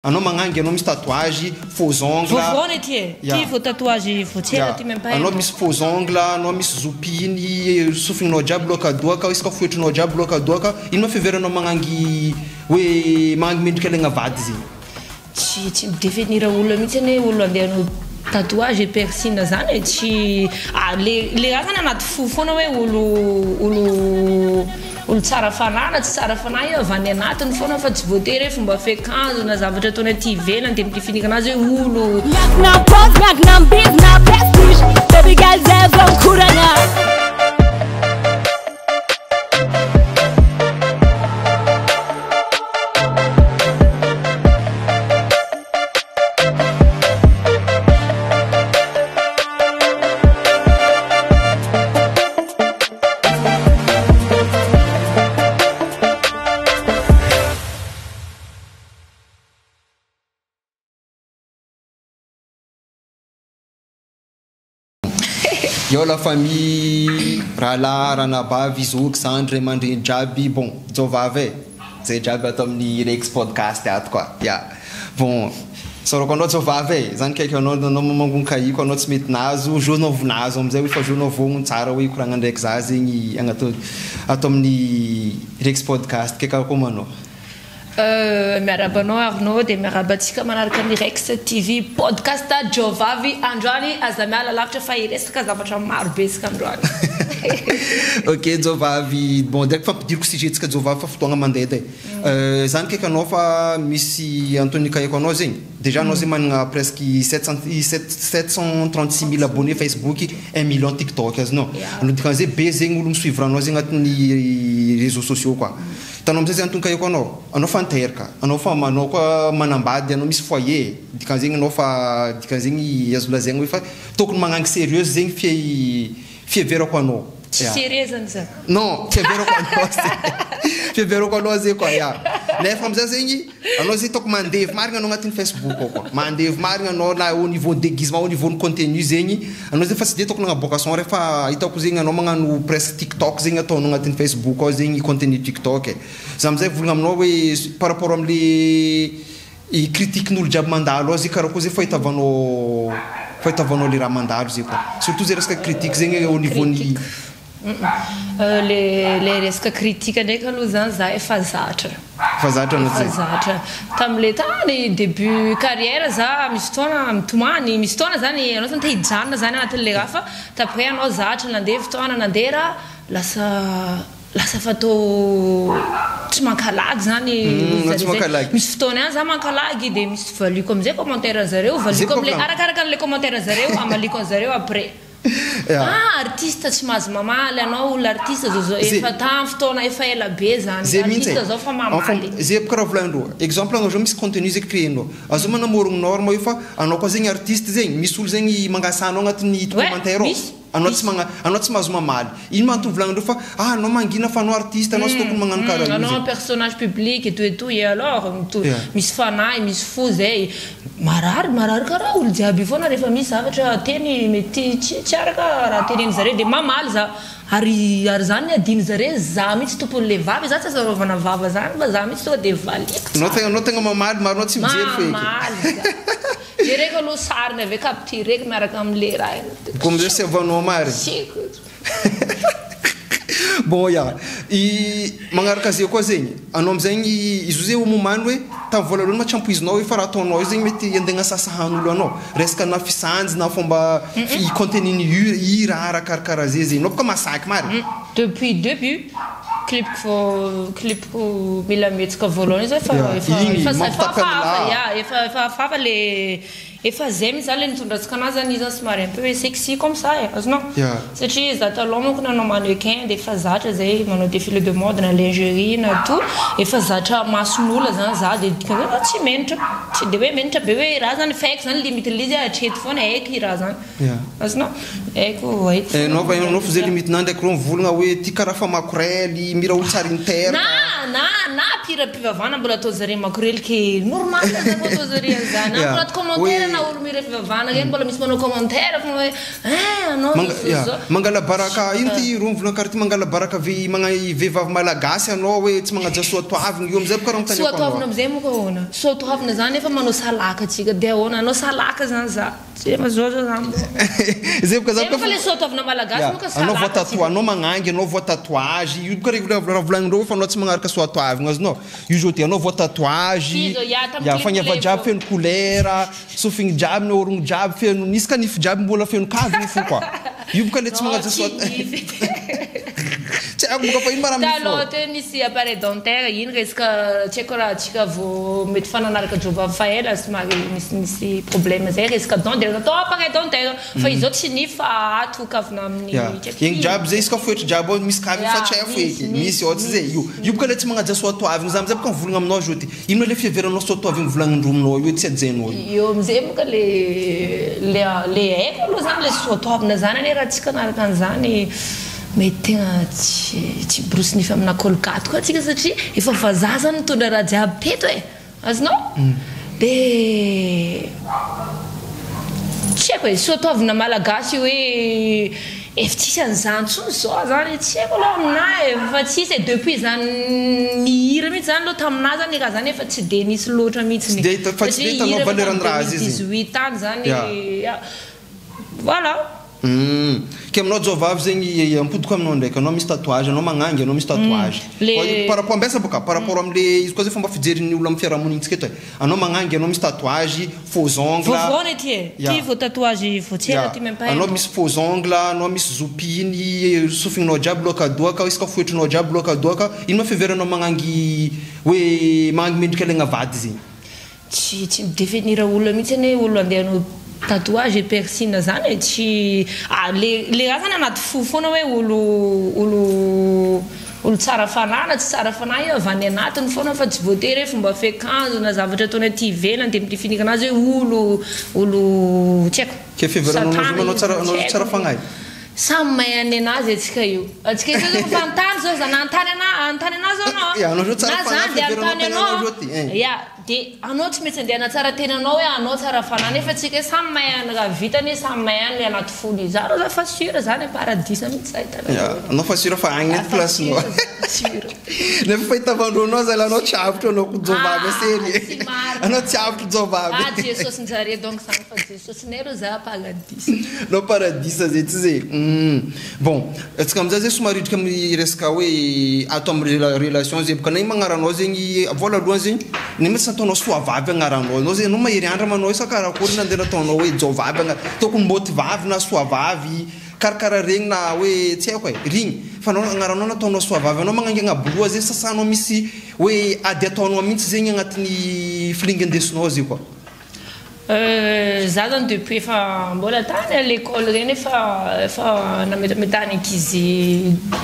Anao magnangy anao misy tatouage, faux ongles. Vovone ty ty vao tatouage voatsera ty même pas. Anao misy faux ongles, anao misy zopiny, sofinao jiaby loka doaka, isaka foetrinao jiaby loka doaka. Ino ma fiveranao magnangy hoe magnangy mendrika legna vady zegny. Tsy définir olona mihitsy ne olona andeha tatouage piercing zany tsy le raha zany anaty fo foana hoe olo tsara fanana tsy tsara fanahy io avy any anatiny foana fa tsy voatery hoe fomba fekanjo na zavatra ataony aty ivelany de midéfinir anazy hoe olo miagna pose miagna mbizina prestige baby girl zay vankorana. Yo la famille Rala Ranabavy Zouk Sandre Mandre Jabi bon Zovave c'est Jabi ato amin'ny Rex podcast ato quoi yeah bon soro kono Zovave zany kaiky anao mamangony kaiko anao tsy mety nazo journaux nazo amizay hoe fa journaux vogno tsara hoe koragna ndraiky za zegny agnato ato amin'ny Rex podcast keka komanao miarabanao Arnaud de miarabatsika manaraka ny Rex TV podcast Jovavy androany aza miala lavitra fa iresaka zavatra maro besaka androany. Ok Jovavy bon direct fampidiriko sujet-tsika Jovavy fa fotoagna mandedy zany kaiky anao fa misy Anthony kaiko anao zegny déjà anao zegny managna presque 736 000 abonnés Facebook 1 million TikTok azonao anao dikan'izay be zegny olo misuivre anao zegny agnatin'ny réseaux sociaux quoi tanao amizay Anthony kaiko anao fa anteraka anao fa manao koa manambady anao misy foyer dikan'zegny anao fa dikan'zegny azo lazaigny hoe fa tokony magnangy sérieuse zegny fieverako anao. Sérieuse an'izany? Non, fieverako anao fieverako anao zay quoi ya nefa amizay zegny anao zay tokony mandevy marigna anao agnatin'ny Facebook ao quoi mandevy marigna anao na au niveau déguisement au niveau contenu zegny anao zay fa tsy de tokony agnaboakason refa hitako zegny anao magnano presque TikTok zegny ataonao agnatin'ny Facebook ao zegny contenu TikTok za amizay volagna aminao hoe par rapport am'le critique n'olo jiaby mandalo zay karaha koa zay fahitavanao le raha mandalo zay quoi surtout zay resaka critique zegny au niveau ny le resaka critique ndraiky aloha zany za efa zatra tam'le tany début carrière za misy fotoana mitomany misy fotoana zany anao zany te hijanona zany agnatin'le raha fa d'après anao zatra nandeha fotoana nandeha raha lasa fatao tsy mankalagy zany misy fotoana ihany za mankalagy de misy valiko amizay commentaire zareo valiko amle arakaraka an'le commentaire zareo amaliko an'zareo après artiste tsy mahazo mamaly anao olo artiste zao efa tamy fotoana efa ela be zany artiste zao fa mamaly zay karaha volandreo exemple anao zao misy contenu zay créenao azo manamorogno norme io fa anao koa zegny artiste zegny misy olo zegny mangasanao agnatin'ny commentaire anao tsy mahazo mamaly ino magnantony volanindreo fa anao mangina fa anao artiste anao tsy tokony magnano karaha anao un personnage public et tout et alors misy fanahy misy fo zay marary karaha olo jiaby foana rehefa misy zavatra teny mety tsy araka raha teneny zareo de mamaly za ary zany adiny zareo za mihitsy tompon'le vavy za tsy azarovana vava zany fa za mihitsy tonga de valiko anao tegna mamaly maronao tsy mijery feky direct aloha sariny avy capturé miaraka am'le raha comme je sais vanao mary bon ya magnaraka zay koa zegny anao amizegny izy zay homomany hoe tamy voalohany matrampoizinao hoe fa raha ataonao zegny mety andeha sasahan'olo anao resaka na fisanjy na fomba contenu i raha arakaraka zay zegny anao boka masaky mary depuis début clipko mila metsika voalohany zay efa fafa le efa zay mihitsy zany le nitondratsika anazy zany izy somary un peu sexy comme ça azonao satria za taloha manko nanao mannequin de efa zatra zay manao défilé de mode na lingerie na tout efa zatra mason'olona zany za de dikany tsy menitra tsy de hoe menitra be hoe raha zany faiky zany limite lizy atreto foana aiky raha zany azonao aiko nao fa zay limite nao ndraiky ro mivolagna hoe ty karaha fa makorely mira olo tsara interna na pira-pivavahana mbola atao zare makorely normal zany koa atao zare an'izany na mbola commentaire na olo mira pivavahana reny mbola misy manao commentaire fa hoe anao mangala baraka ino ty romvolana karaha ty mangala baraka vehivavy malagasy anao hoe tsy magnaja soatoavina io amizay karaha mitany soatoavina amizay moa ka ahoana soatoavina zany efa manao salaka atsika dia ahoana anao salaka zany za zay mazao zany zay boka fa le soatoavina malagasy moa ka salaka anao voa anao magnangy anao voa tatouage io boka raha volagninreo fa anao tsy magnaraka soatoavina azonao io zao ty anao voa tatouage fagniava jiaby feno couleur sofigny jiaby ny orogno jiaby feno nisy kanify jiaby mbola feno kaviny fo koa io boka le tsy magnaja tsy haiko boka fa ino taloha teo nisy appareil dentaire ino resaka tsy haiko raha atsika vao mety fananaraka jovavy fa ela somary misy problème zay resaka dent dia atao appareil dentaire fa izao tsy ny fa ato kavina amin'ny igny jiaby zay izy ka foetry jiaby ao misy kaviny fa tsy haiko eky misy ohatsy zay io boka le tsy magnaja soatoavina za amizay boka mivolagna aminao zao ty ino le fiheveranao soatoavina volagnin-drominao io tsy ajainao io amizay moka le haiko aloha zany le soatoavina zany ane raha tsika anaraka an'izany mety tegna tsy brosy nify amina colgate koa atsika satria efa vazaha zany mitondra raha jiaby teto e azonao dia tsy haiko e soatoavina malagasy hoe efa tsisy an'izany tsony zao zany tsy haiko aloha aminahy fa tsisy e depuis zany nihira mihitsy zany aloha taminahy zany raha zany efa tsy dia nisy loatra mihitsy fa tsy dia hitanao valeran-draha azy izy 18 tany zany voilà ke aminao jovavy zegny ampodiko aminao ndraiky anao misy tatouage anao magnangy anao misy tatouage par rapport ambesa boka par rapport amle izy koa zay fomba fijerin'ny olo amin'ny fiarahamonigny tsika eto anao magnangy anao misy tatouage faux ongle vovony ty vao tatouage votiera ty même pas anao misy faux ongle anao misy zopiny sofingnao jiaby loaka doaka izy ka foetrinao jiaby loaka doaka ino mafiveranao magnangy hoe magnangy mendrika legna vady zegny tsy définir olo mihitsy ane olo andehanao tatouage et piercing zany tsy le raha zany anaty fo foana hoe olo tsara fanana tsy tsara fanahy io avy any anatiny foana fa tsy voatery hoe fomba fekanjo na zavatra ataony aty ivelany dia midefinir anazy hoe olo tsy haiko ke fiheveranao tsara fanahy samy mahay any anazy atsika io atsika io zao fa antany zao zany antany anazy anao na zany dia antany anao dia anao tsy maintsy andeha tsara tenanao hoe anao tsara fanana efa atsika samy mahay any raha vitany samy mahay any anaty fony zany za fa sura zany paradisa mihitsy zay anao fa sura fa agny nety placenao nefa fahitavandronao zay anao tsy avitra anao kojovavy asery anao tsy avitra jovavy jesosy-njare donc zany fa jesosy-nay ro za paradisa nao paradisa zay tsy zay bon atsika amizay zay somaridrika amin'ny resaka hoe ato amin'ny relation zay boka na igny magnaranao zegny vola aloha zegny ny mety ataonao soavavy agnaranao anao zay anao mahery andra manao isa karakory nandeha nataonao hoe jovavy tokony moty vavy na soavavy karakara regny na hoe tsy haiko e rigny fa anao agnaranao nataonao soavavy anao magnangy agnaboloa zay sasanao misy hoe ady ataonao mihitsy zegny agnatin'ny filingy andesinao zay koa za zany depuis efa mbola tany à l'école reny efa nametamety ankizy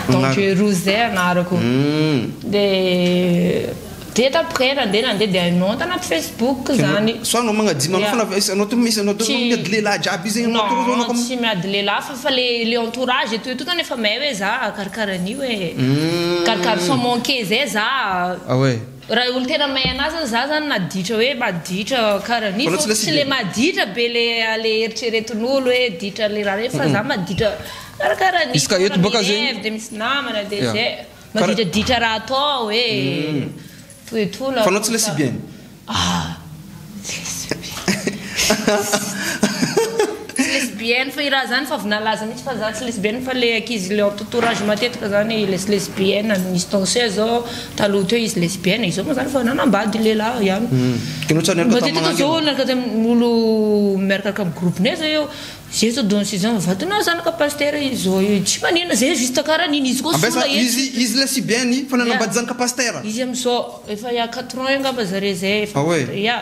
dangereuse zay anarako dia après nandeha dia anao tanaty Facebook zany so anao magnadimy anao to misy anao to miady lehilahy jiaby zegny anao tsy miady lehilahy fa le entourage eto tany efa mahay hoe za karakaran'io hoe karakara sans manquer zay za raha olo tena mahay anazy za zany naditra hoe maditra karan'io fa tsy le maditra be le eritreretin'olo hoe ditra le raha fa za maditra karakaran'io izy ka eto boka zegny dia misy namana dia zay maditraditra raha atao hoe fanao tsy lesbienne lesbienne fa iraha zany fa vinalaza mihitsy fa za tsy lesbienne fa le ankizy le entourage matetika zany lesbienne misy tansé zao taloha teo izy lesbienne izao moa zany fa nanambady lehilahy ihany matetika zao naraka olo miarakaraka amin'ny groupene zao io zay zao doncisant vatanao zanaka pasteur izao tsy manina zay juste karaha niny izy koa sola izy lesbienne fa nanambady zanaka pasteur izy amizao efa ya 4 ans ngamba zare zay ya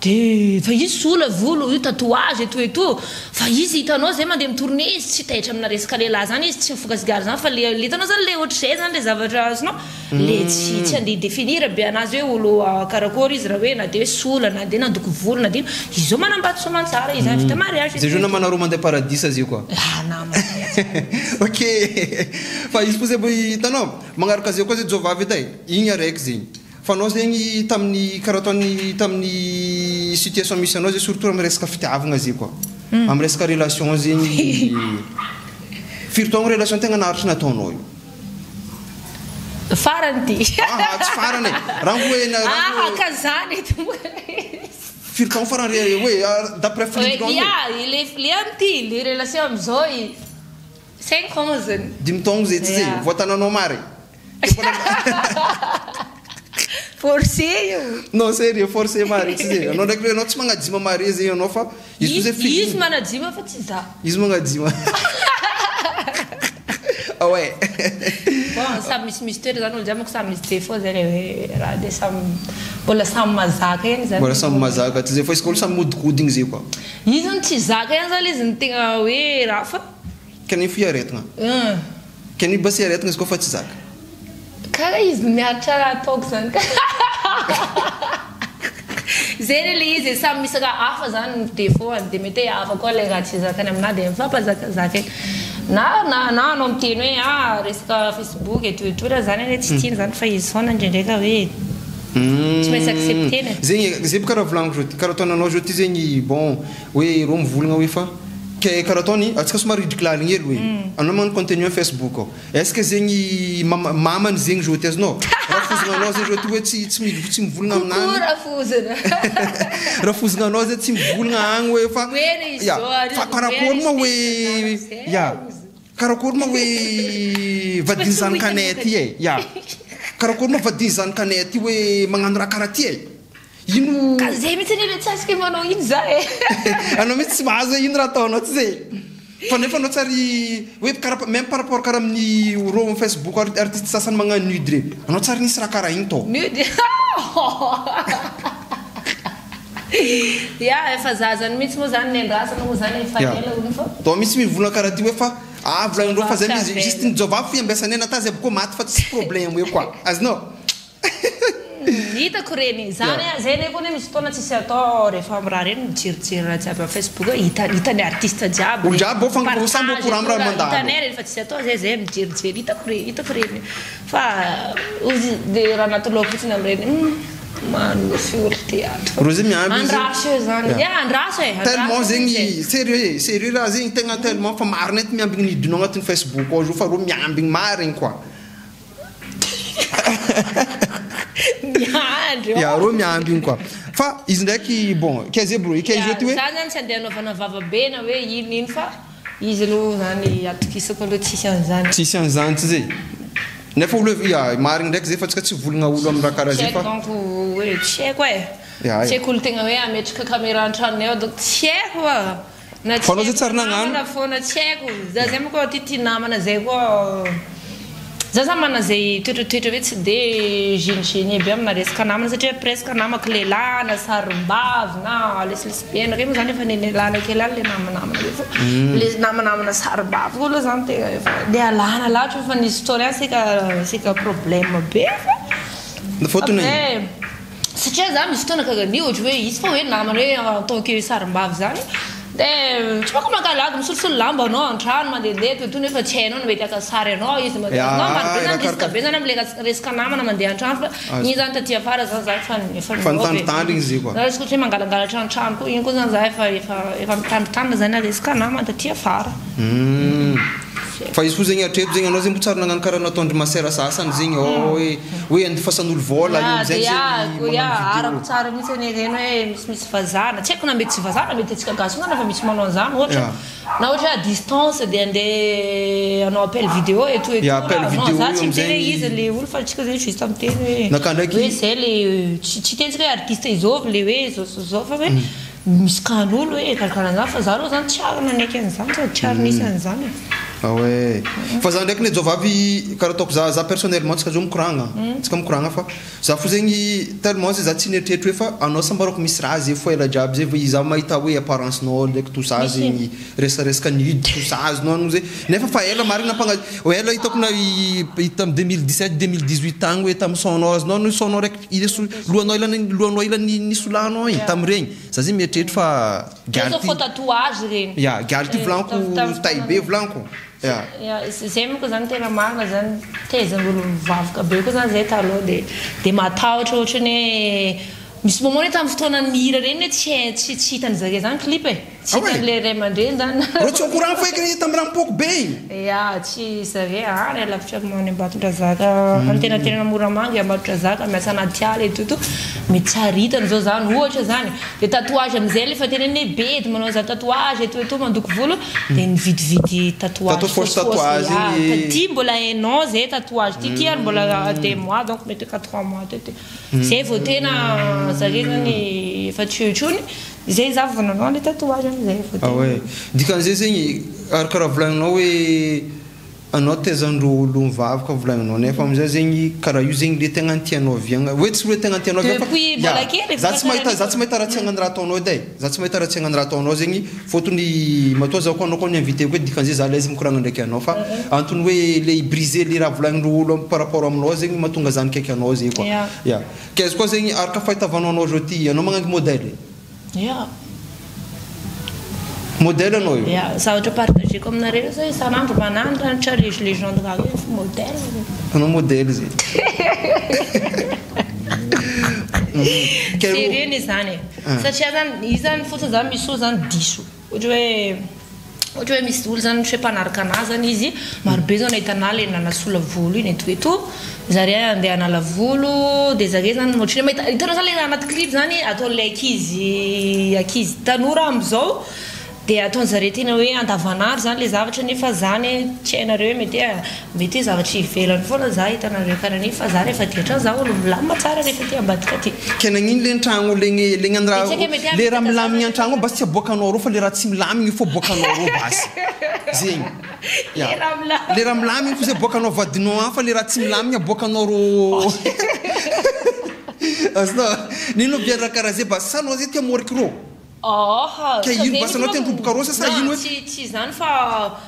de fa izy sola volo io tatouage eto fa izy hitanao zay mandeha mitourné izy tsy taitra amina resaka lehilahy zany izy tsy mifokasigary zany fa le hitanao zany le ohatrizay zany le zavatra azonao le tsy andeha définir be anazy hoe olo karakory izy raha hoe na de hoe sola na de nandoko volo na de izy zao manambato soamantsara izy vita mariage zay jour namana roa mandeha paradis zay koa ok fa izy koa zay hitanao magnaraka zay koa zay jovavy tay igny araiky zegny fanao zegny tamin'ny karaha ataony tamin'ny situation misy anao zay surtout amin'ny resaka fitiavagna zay koa amin'ny resaka relation zegny firy taogno relation tegna naharitry nataonao io farany ty tsy farany raha hoe kazany firy taogno farany hoe d'après filindrinao le amty le relation amizao 5 ans zany 5 taogno zay tsy zay voatananao mary forcé io non sérieux forcé mari tsy zay anao ndraiky anao tsy magnadima mari zay anao fa izy manadima fa tsy za izy magnadima ah ouais bon samy misy toera zany olo jiaby manko samy misy défaut zany hoe raha de samy mbola samy mazaka egny zany mbola samy mazaka tsy zay fa izy koa olo samy modikodigny zay koa izy zany tsy zaka egny zany izy ny tegna hoe raha fa kany fiaretagna kany basy aretagna izy koa fa tsy zaka karaha izy miaritra raha ataoko zany zay le izy samy misy raha hafa zany ny défaut de mety hafa koa le raha tsy zakany aminahy de mifampazakazaka egny na anao miteny hoe resaka Facebook etoetoera zany hoe tsy tiany zany fa izy foana ndraindraika hoe tsy maintsy acceptena zegny zay bo karaha volaniko zao ty karaha ataonanao zao ty zegny bon hoe ro mivolagna hoe fa ke karaha ataony atsika somary ridiculaligny hely hoe anao magnano contenu à Facebook ao est-ce que zegny mamany zegny zao ty azonao rafozana anao zay zao ty hoe tsy mivolagna aminany rafozana anao zay tsy mivolagna agny hoe fa fa karakory ma hoe karakory ma hoe vadiny zany kanay ty e karakory ma vadiny zany kanay ty hoe magnano raha karaha ty e ino zay mitsy ny tsasika manao ino za e anao mitsy tsy mahazo hoe ino raha ataonao tsy zay fa nefa anao tsary hoe même par rapport karaha amin'ny ro amin'ny Facebook artiste sasany magnano nude re anao tsary nisy raha karaha ino tao nude efa za zany mitsy moa zany ny andrasana moa zany efa ela olo fa tao misy mivolagna karaha ty hoe fa volagnin-dreo fa zay izy juste ny jovavy fiambiasany nata zay boko maty fa tsy problème hoe quoi azonao hitako reny zany zay ne koa misy fotoana tsisy atao rehefa amin'ny raha reny mijerijery raha jiaby amin'ny Facebook hitany artiste jiaby olo jiaby ao samby au courant amin'ny raha mandalo hitanay rehefa tsisy atao zay mijerijery hitako reny fa de raha natoloha fotsiny amin'ireny mano fiolo théâtre ro zay miamby andraso zany andraso tellement zegny sérieux raha zegny tegna tellement fa marina ty miambigny nidinao agnatin'ny Facebook ao zo fa ro miambigny marigny quoi ro miambigny quoi fa izy ndraiky bon kaize bro kaize ty hoe za zany tsy andeha anaovana vavabe na hoe ino fa izy aloha zany atokisako aloha tsisy an'izany tsy zay nefa olo marigny ndraiky zay fa tsika tsy volagna olo amin'ny raha karaha zay fa donc hoe tsy haiko tsy haiko olo tegna hoe ametraka caméra an-tranonay ao donc tsy haiko na fanao zay tsary nagnano foana tsy haiko za zay moa koa ty namana zay koa za zany mana zay toetratoetra hoe tsy de génie be amina resaka namana satria presque namako lehilahy na sarim-bavy na lesilesibena reny moa zany efa nenelana kely any le namanamana re fa le namanamana sarim-bavy koa aloha zany tegna efa de alana lahatra fa nisy fotoana sika problème be fa fotony satria za misy fotoana karahan'io ohatra hoe izy fa hoe namana hoe ataoko sarim-bavy zany de tsy manko mankalagy misolosolo lamba anao an-trano mandehandeha toetoy nefa tsy hainao no mety akasary anao izy manao marobe be zany am'le resaka namana mandeha an-trano fa igny zany taty afara zany za efa mitandritandriny izy zay koa za izy koa hoe mangalangalatra an-trano koa igny koa zany za efa mitandritandrina zany resaka namana taty afara fa izy koa zegny atreto zegny anao zegny mbo tsary nagnano karaha nataondry masera sasany zegny hoe andifasan'olo vola io zegny arako tsara mihitsy anyreny hoe misy vazana tsy haiko na mety tsy vazana mety atsika gasona fa misy manao an'izany ohatra na ohatra à distance de andeha anao appel vidéo etoza tsy miteny hoe izy le olo fa atsika zegny juste miteny hoe zay le tsy tentsika hoe artiste izôvy le hoe zao fa hoe misy kan'olo hoe karakaraha an'izany fa za aloha zany tsy ary nanaiky an'izany tsy ary nisy an'izany Ah ouais. Fa za ndraiky ne jovavy karaha ataoko za personnellement tsika zo mikoragna. Tsika mikoragna fa za fo zegny tellement za tsy neritreritry hoe fa anao sambarako misy raha zay fo ela jiaby zay fa za mahita hoe apparence-nao ndraiky tout ça zegny resaresaka nidy tout ça azonao zay nefa fa ela marina mpagnazy o ela hitako na hita am 2017 2018 agny hoe tam sonao azonao no sonao raiky ileso lohanao ilany nisolahanao igny tam regny za zay mieritreritra fa garty tatouage regny ya garty blanco taille blanco zay moa koa zany tena marina zany tezan'olo mivavaka be koa zany zay taloha de matahotra ohatrany hoe misy momony hoe tamin'ny fotoana mihira reny hoe tsy hitan'zare zany clip e tsy hitan'le ray aman-dreny zany ro tsy courant foeky regny tamin'ny rampoko be igny ya tsy zare any alavitra many Ambatondrazaka antenatena Moramanga Ambatondrazaka miasa anaty ala etoto mety tsy haritany zao zany ohatra zany de tatouage amizay lefa tena ne be de manao zany tatouage eto mandoko volo de nividividy tatouage ty mbola hainao zay tatouage ty ary mbola 2 mois donc mety 4 mois tety zay vao tena zare zany efa tsiotrony zay za vao nanao le tatouage amizay ah ouais dikan'izay zegny arakaraha volagninao hoe anao tezandro olo mivavaka volagninao nefa amizay zegny karaha io zegny le tegna tianao viagna hoe tsy hoe tegna tianao viagna za tsy mahita raha tsy hagnany raha ataonao edy za tsy mahita raha tsy hagnany raha ataonao zegny fotony matoa za koa anao koa ny invité koa dikan'izay za laizy mikoragna ndraiky anao fa antony hoe le briser le raha volagnin'olo olo par rapport aminao zegny mahatonga zany kaiky anao zegny koa ya kaizy koa zegny araka fahitavanao anao zao ty anao magnangy modèle modèle anao io za ohatra partageko aminareo zay isan'andro manandratra légende raha hoe modèle anao modèle zay sereny zany satria zany izy zany fotsiny zany misy olo zany diso ohatra hoe misy olo zany hoe mpanaraka anazy zany izy marobe zao nahitana le nanasola volo iny etoeto zare andeha hanala volo de zare zany ohatrany hitanao zany le anaty clip zany ataon'le akizy tanora amizao de ataon'zare tena hoe andavanandro zany le zavatra nefa zany tsy hainareo mety zavatra ivelany foana za hitanareo karaha fa za rehefa ty hatrany za olo milamina tsara rehefa ty ambadika ty kenagn'iny le tragno legny andraha le raha milamigny an-tragno basy tsy aboakanao ro fa le raha tsy milamigny fo aboakanao ro basy zegny le raha milamigny fo zay aboakanao vadinao an fa le raha tsy milamigny aboakanao ro azonao nino biara karaha zay basy sanao zay tia moriky ro ke ino basa anao tena roboka rosa sa ino hoe tsy zany fa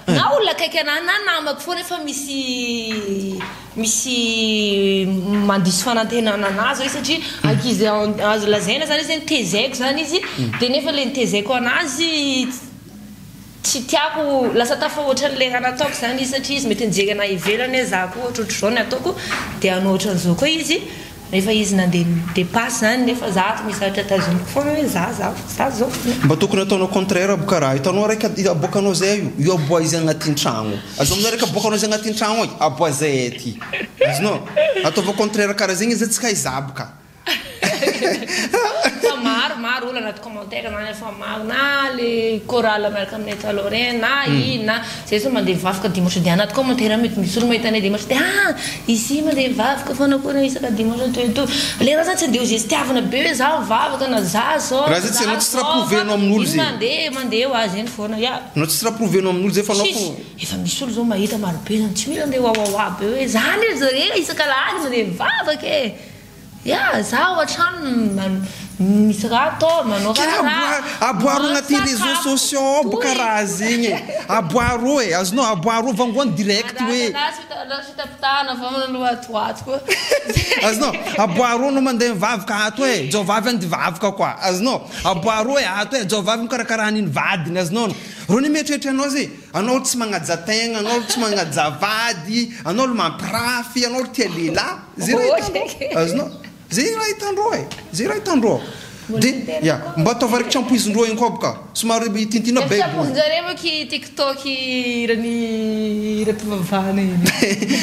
na olona akaiky anahy na namako foana efa misy mandiso fanantenana anazy hoe satria ankizy azo lazaina zany izy nitezaiko zany izy de nefa le nitezaiko anazy tsy tiako lasa tafa ohatran'le raha nataoko zany izy satria izy mety nijery anahy ivelany za koa ohatrohatry zao ny ataoko de anao ohatran'izao koa izy rehefa izy nandeha dépasse zany nefa za misy zavatra tazomiko foana hoe za zao mba tokony ataonao contraire aboka raha hitanao raiky aboakanao zay io aboa izy agnatin'ny tragno azo aminao raiky aboakanao izy agnatin'ny tragno aboa zay ty azonao ataova contraire karaha zegny izy tsy kaizaboka fa maro olo anaty commentaire zany efa maro na le chorale miaraka aminay taloha reny na ino na zay so mandeha mivavaka dimanche de anaty commentaire mety misy olo mahitana dimanche de izy mandeha mivavaka foana koa isaka dimanche to le raha zany tsy andeha izy tiavana be hoe za mivavaka na za zao raha zay tsy anao tsy raha prouvenao amin'olo zay mandeha ho azy eny foana anao tsy raha prouvenao amin'olo zay fa anao fo efa misy olo zao mahita maro be zany tsy mila andeha wawawa be hoe zany zare isaka lahady mandeha mivavaka e za ohatrano misy raha atao manao aboaro agnaty réseaux sociaux boka raha zegny aboaro e azonao aboaro vangoany direct hoe fitapitahana fa manaloha atoato koa azonao aboaro no mandeha mivavaka ato e jovavy andivavaka koa azonao aboaro e ato e jovavy mikarakaraha an'iny vadiny azonao ro ny mieritreritra anao zay anao tsy magnaja tegna anao tsy magnaja vady anao lo mampirafy anao tia lehilahy zay raha azonao zay raha hitandreo e zay raha hitandreo de mba ataova raiky trampoizindreo igny koa boka somary tintina baibojareo moky tiktok retovavana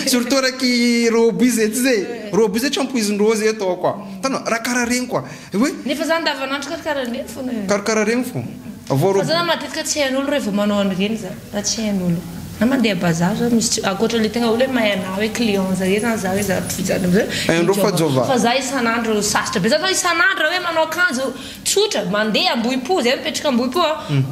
surtout raiky robo zay ty zay robo zay trampoizindreo zay atao koa tanao raha karaha regny koa hoe nefa zany davanandro karakaraha regny fona karakaraha regny fo avao zany matetika tsy hain'olo rehefa manao an'ireny za raha tsy hain'olo na mandeha bazar zao misy akoatra le tegna olo hoe mahay anah hoe client zare zany za hoe za fizany amizay andro fa jova fa za isan'andro sarotra be za zao isan'andro hoe manao akanjo tsotra mandeha ambohipo zay mipetraka ambohipo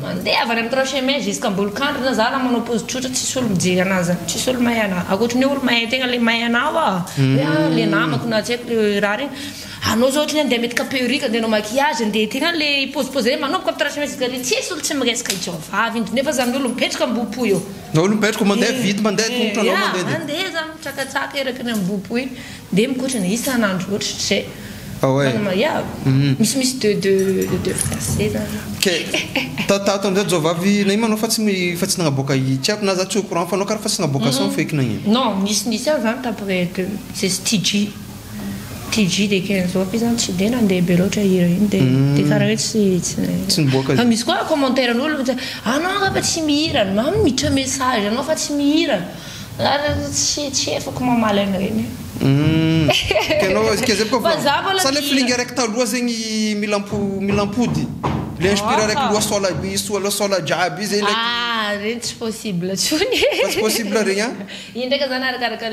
mandeha avy any amin'ny 3 chemin jusqu'à ambolokandrina za na manao pose tsotra tsisy olo mijery anazy tsisy olo mahay anahy akoatran'ny olo mahay tegna le mahay anao hoe le namako na tsy haiko le raha regny anao zao ohatrany andeha metaka perruque andeha anao maquillage andeha tegna le pose regny manomboka amin'ny 3 chemin jusqu'à le tsisy olo tsy miresaka ijovavy nefa zany olo mipetraka ambohipo io na olo mipetraka mandeha vity mandeha tongotra anao mandeha za mitsakatsaka eraky ny ambohipo iny dia mikotrana isan'andro ohatry zay misy deux frères tato amizay jovavy na io manao fa tsy nagnaboaka tsy haiko na za tsy au courant fa anao karaha fa tsy nagnabocation feky nagnino non nisy any zany après c'est TG de 15 ans puis zany tsy de nandeha be loatra hira iny de karaha hoe tsy niboaka misy koa commentaire an'olo anao nga fa tsy mihira mamy miditra message anao fa tsy mihira tsy efako mamaly any reny sa le filingy araiky taloha zegny milampody le inspiré araiky loasola jiaby izy regny tsy possible tsony tsy possible regny a iny ndraika zany arakaraka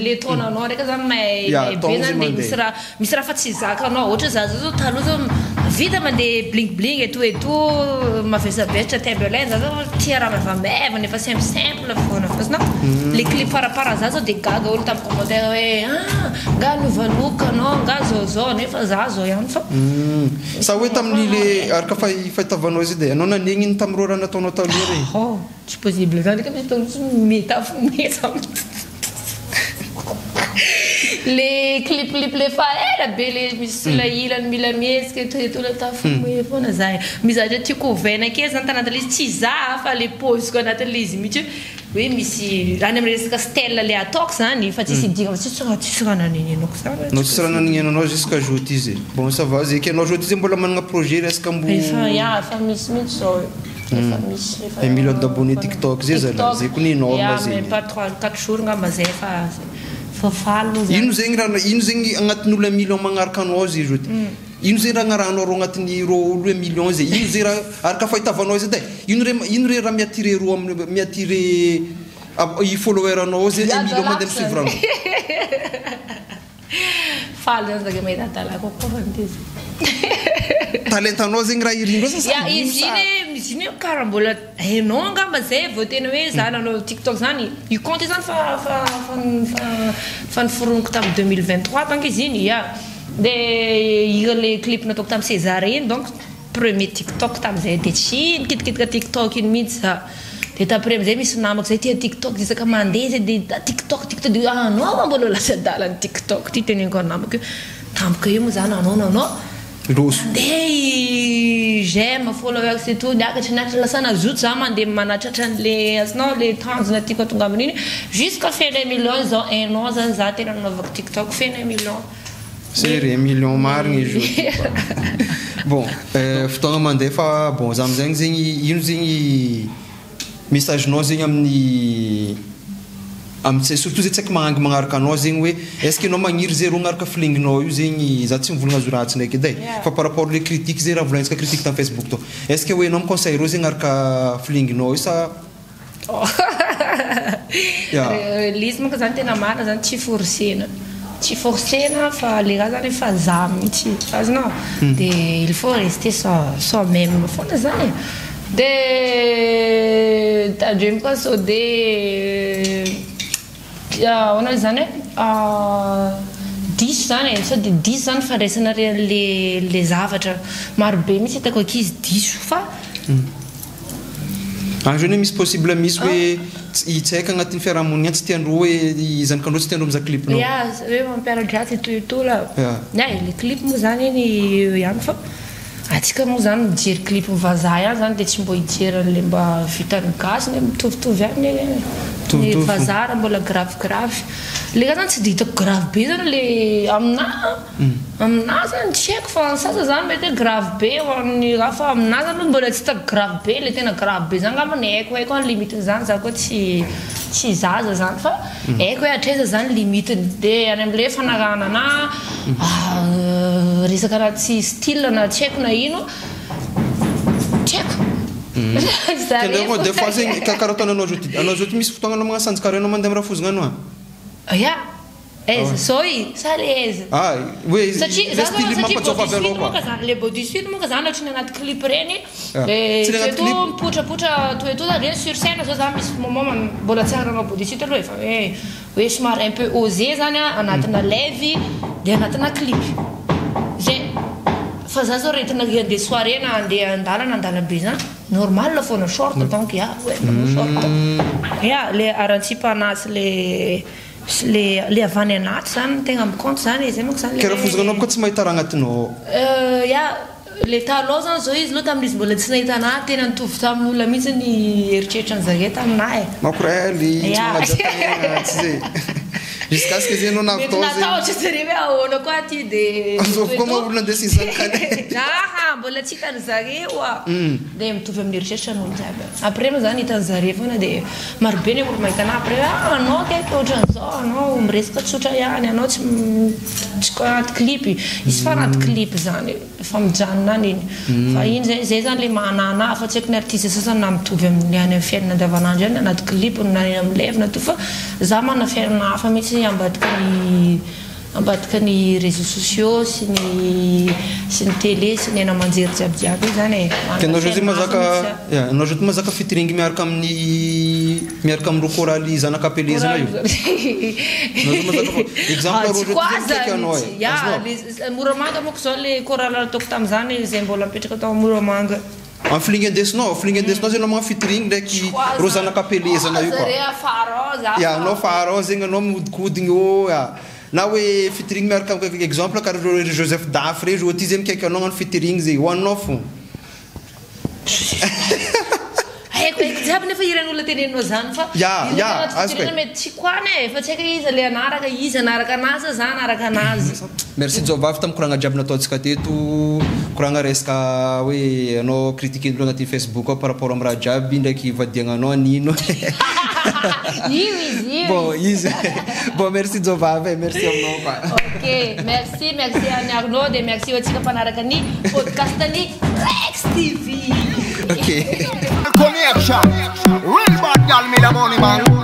le taonanao ndraika zany may be zany de misy raha fa tsy zakanao ohatra za zao taloha zao vita mandeha bling eto mavesabesatra tembelin za zao tia raha mavamevana efa simple foana fasina le clip parapara za zao de gaga olo tamin'ny commentaire hoe nga novalokanao nga zao nefa za zao ihany fa sa hoe tamin'ny le araka fahitavanao izy de anao nanegny iny tamin'ny roa raha nataonao taloha regny tsy possible zany ka meta le clip le fa ela be le misy la ilany mila miezika etola tafomoe foana zay mizatra tiako ovaina ake zany tanaty le izy tsy za fa le posiko anatin'le izy mihitsy hoe misy any amin'ny resaka stelle le ataoko zany fa tsisy idina tsisy raha nanenenako zany no tsisy raha nanenenanao jusqu'à joty izy bon ça va zeky anao joty izy mbola managna projet resaka mbo efa misy mihitsy zao efa misy un million d'abonnés TikTok zay zala zay ko ny énorme zay même pas 3-4 jours ngamba zay fa ino zegny agnatin'olo 1 million magnaraka anao zay joty ino zay raha agnarahanao ro agnatin'ny ro olo 1 million zay ino zay raha araka fahitavanao izy de ino re raha miatire ro miatire i follower anao zay 1 million mandeha misuivre anao faly zany zaka mahita talako koa fantizy talentanao zegny raha irindro izy iny karaha mbola hainao angamba zay vao tena hoe za nanao TikTok zany io compte zany fa niforoniko tamin'ny 2023 donc izy iny de le clip nataoko tamin'ny César iny donc premier TikTok tamin'izay de tsy nikitikitika TikTok iny mihitsy za de taprès amizay misy namako zay tia TikTok isaka mandeha zay de TikTok de anao mbola lasa-dalany TikTok ty teneniko namako tampoka io moa zany anao j'aime follower c'est tout niakatra niakatra lasa nazoto za mandeha manatratra an'le azonao le tanjona tiako tonga amin'iny jusqu'à faire 1 million zao un an zany za tena nanaovako TikTok faire 1 million c'est 1 million marigny joty bon fotoagna mandeha fa bon za amizegny zegny ino zegny messagenao zegny amin'ny surtout zay tsy haiko magnangy magnaraka anao zegny hoe est-ce que anao magniry zay ro agnaraka filinginao io zegny za tsy mivolagna azo ratsy ndraiky edy fa par rapport le critique zay raha volagnitsika critique tam Facebook to est-ce que hoe anao miconseille reo zegny agnaraka filinginao io sa lizy manko zany tena marina zany tsy forcena fa le raha zany efa za mihitsy azonao de il faut rester soi-même foana zany de tadremo koa so de onao zany diso zany sao de diso zany fandraisana le zavatra marobe mihitsy hitako akizy diso fa jeune misy possible misy hoe tsy haika agnatin'ny fiarahamonina tsy tiandro hoe zanakandreo tsy tiandro miza clipnao hoe mampiaradratsy etoetola le clip moa zany iny ihany fa atsika moa zany mijery clip vazaha ihany zany de tsy mbo hijery le mba vitany gasy ne mitovitovy any le vazaha raha mbola grave le ka zany tsy de hitako grave be zany le amina zany tsy haiko fa sasa zany mety hoe grave be ny raha fa amina zany mbola tsy hitako grave be le tena grave be zany ngamba ny haiko any limitiny zany za koa tsy zaza zany fa haiko hoe atreza zany limitiny de any am'le fanarahana na resaka raha tsy style na tsy haiko na ino tsy haiko des fois zegny karaha ataonao anao zoty misy fotoagna anao magnasanjy karaha anao mandeha am'rafozagna anao aiza zao sary aiza hoe satria style mampatsova avy anao koa le body suite moa ka zany ohatrany anaty clip reny le toeto mipotrapotra toeto reny sur scène zao zany misy moment mbola tsy haranao body suite aloha efa hoe somary un peu osé zany anatina levy dia anatina clip zay fa za zao retina andeha soirée na andeha andalana andalabe zany normal foana short donc short le arantsipanazy le avy any anaty zany tegna mikompte zany zay manko zany karaha fozanao koa tsy mahita raha agnatinao le taloha zany zao izy loha tamin'izy mbola tsy nahita anahy tena nitovy tamin'olona mihitsy ny eritreritrany zareo taminahy makorely tsy mahajatanena tsy zay jusqu'à ce que zay anao navitao zay natahotra zareo hoe ahoana koa aty dia koa ma olona andeha sinzanakany mbola tsy hitany zareo dia mitovy amin'ny eritreritra n'olo jiaby après moa zany hitany zareo foana dia marobe ny olo mahita anahy après anao kaiky ohatran'izao anao miresaka tsotra ihany anao tsy anaty clip izy fa anaty clip zany fa mijanona any iny fa iny zay zany le mahanana fa tsy haiko ny artiste sasany na mitovy amin'ny any amin'ny fiainana andavanandro any anaty clip na amin'ny levina to fa za mana fiainana hafa mihitsy ambadika ny réseaux sociaux sy ny télé sy ny ena manjery jiabijiaby io zany anao zao zay mazaka featuring miaraka amin'ny rokoraly zanakapelezana io exemple moramanga moko zao le choral ataoko tamin'izany zay mbola mipetraka tao moramanga en fling indesinao zay anao mga featuring ndraiky ro zanakapelezana io koa anao farao zegny anao mihodikodigny na hoe featuring miaraka exemple karaha Joseph Dafre ro ty zay mikaiky anao agnano featuring zay hoaninao fo jiaby nefa iran'olona teneninao zany fa mety tsy koany fa tsy haika izy le anaraka izy anaraka anazy za anaraka anazy merci jovavy tamin'ny koragna jiaby nataontsika teto koragna resaka hoe anao critiquen'olo anaty Facebook par rapport amin'ny raha jiaby ndraiky vadiagnanao anino bon merci jovavy merci aminao koa ok merci any Arnaud dia merci hoantsika mpanaraka ny podcast ny Rex TV Connection, real bad girl me the money man.